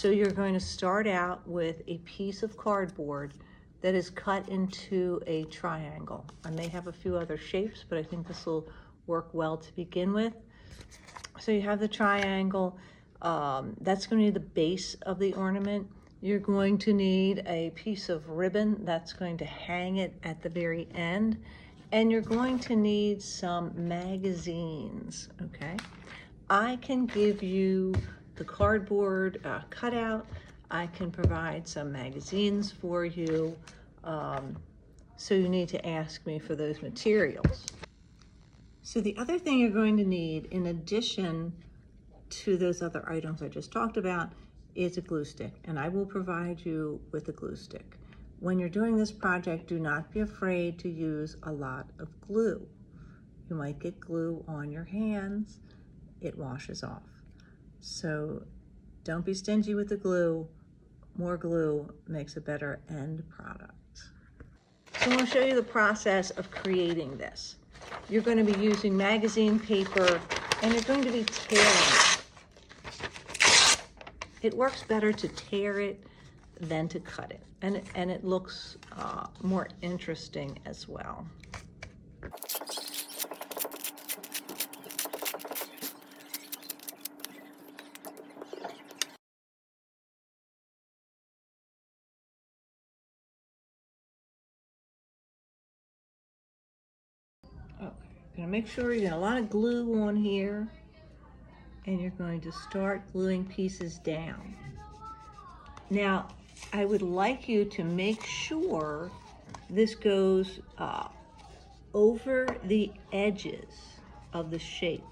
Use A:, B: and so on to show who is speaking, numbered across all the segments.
A: So you're going to start out with a piece of cardboard that is cut into a triangle. I may have a few other shapes, but I think this will work well to begin with. So you have the triangle. That's going to be the base of the ornament. You're going to need a piece of ribbon that's going to hang it at the very end. And you're going to need some magazines, okay? I can give you the cardboard cutout. I can provide some magazines for you. So you need to ask me for those materials. So the other thing you're going to need, in addition to those other items I just talked about, is a glue stick, and I will provide you with a glue stick. When you're doing this project, do not be afraid to use a lot of glue. You might get glue on your hands. It washes off. So don't be stingy with the glue. More glue makes a better end product. So I'm going to show you the process of creating this. You're going to be using magazine paper, and you're going to be tearing it. It works better to tear it than to cut it, and it looks more interesting as well. Okay, gonna make sure you got a lot of glue on here, and you're going to start gluing pieces down. Now, I would like you to make sure this goes over the edges of the shape,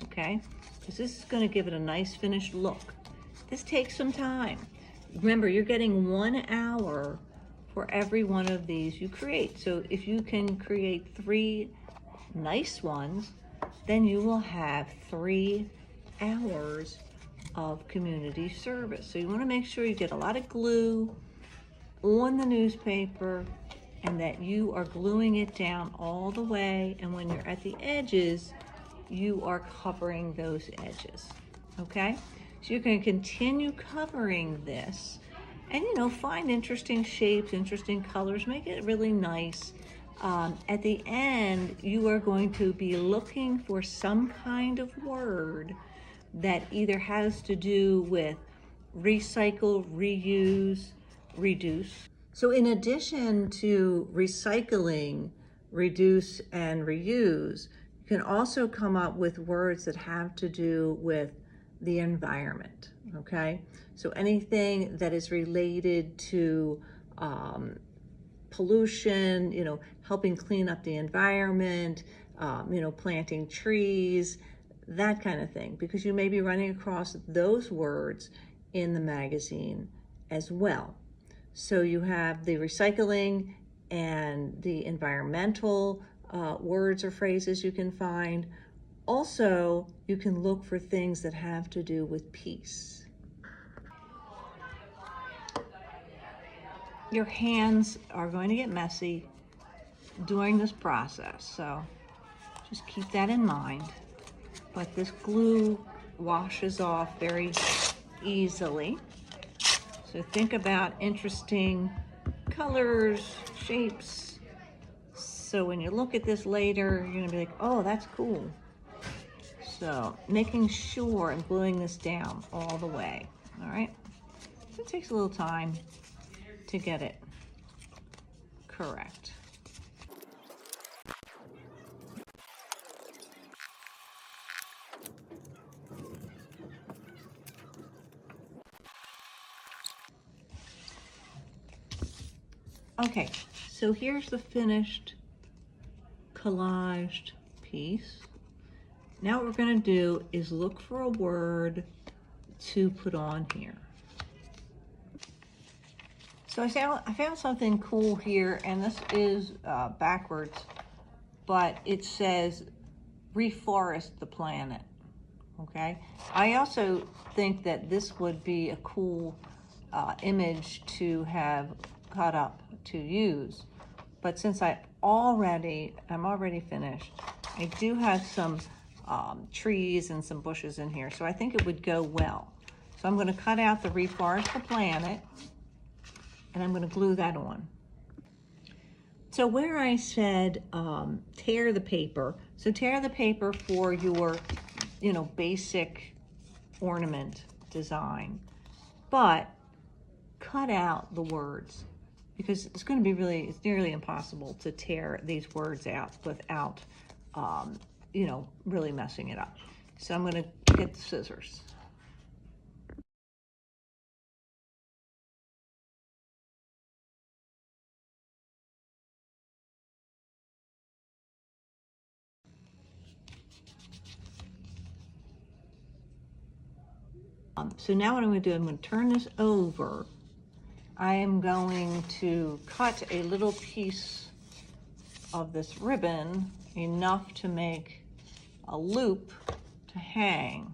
A: okay? Because this is gonna give it a nice finished look. This takes some time. Remember, you're getting 1 hour for every one of these you create. So if you can create 3 nice ones, then you will have 3 hours of community service. So you want to make sure you get a lot of glue on the newspaper and that you are gluing it down all the way, and when you're at the edges, you are covering those edges, okay? So you're going to continue covering this and, find interesting shapes, interesting colors, make it really nice. At the end, you are going to be looking for some kind of word that either has to do with recycle, reuse, reduce. So in addition to recycling, reduce, and reuse, you can also come up with words that have to do with the environment, okay? So anything that is related to pollution, helping clean up the environment, planting trees, that kind of thing, because you may be running across those words in the magazine as well. So you have the recycling and the environmental words or phrases you can find. Also, you can look for things that have to do with peace. Your hands are going to get messy during this process, so just keep that in mind. But this glue washes off very easily. So think about interesting colors, shapes. So when you look at this later, you're gonna be like, oh, that's cool. So making sure I'm gluing this down all the way, all right? So it takes a little time to get it correct. Okay, so here's the finished collaged piece. Now what we're gonna do is look for a word to put on here. So I found something cool here, and this is backwards, but it says reforest the planet, okay? I also think that this would be a cool image to have cut up to use, but since I'm already finished, I do have some trees and some bushes in here, so I think it would go well. So So I'm going to cut out the Reforest the Planet, and I'm going to glue that on. So where I said tear the paper, so tear the paper for your, basic ornament design, but cut out the words, because it's going to be it's nearly impossible to tear these words out without, really messing it up. So I'm going to get the scissors. So now what I'm going to do, I'm going to turn this over. I am going to cut a little piece of this ribbon, enough to make a loop to hang.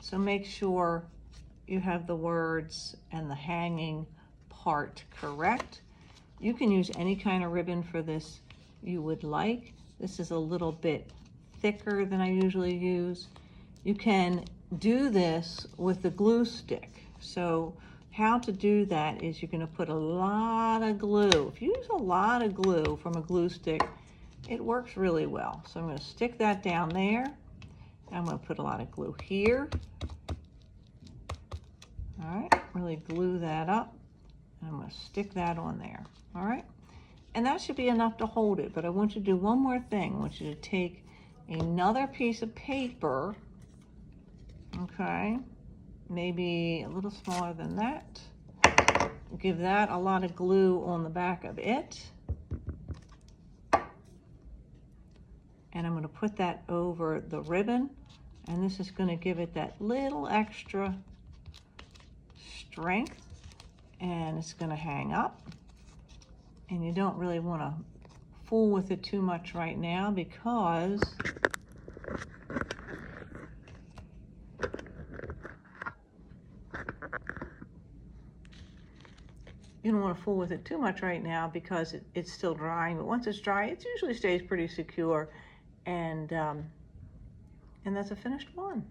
A: So make sure you have the words and the hanging part correct. You can use any kind of ribbon for this you would like. This is a little bit thicker than I usually use. You can do this with the glue stick. So how to do that is you're going to put a lot of glue. If you use a lot of glue from a glue stick, it works really well. So I'm going to stick that down there. I'm going to put a lot of glue here. All right, really glue that up. And I'm going to stick that on there. All right, and that should be enough to hold it. But I want you to do one more thing. I want you to take another piece of paper, okay, maybe a little smaller than that. Give that a lot of glue on the back of it. And I'm going to put that over the ribbon, and this is going to give it that little extra strength, and it's going to hang up. And you don't really want to fool with it too much right now, because you don't want to fool with it too much right now because it's still drying. But once it's dry, it usually stays pretty secure, and that's a finished one.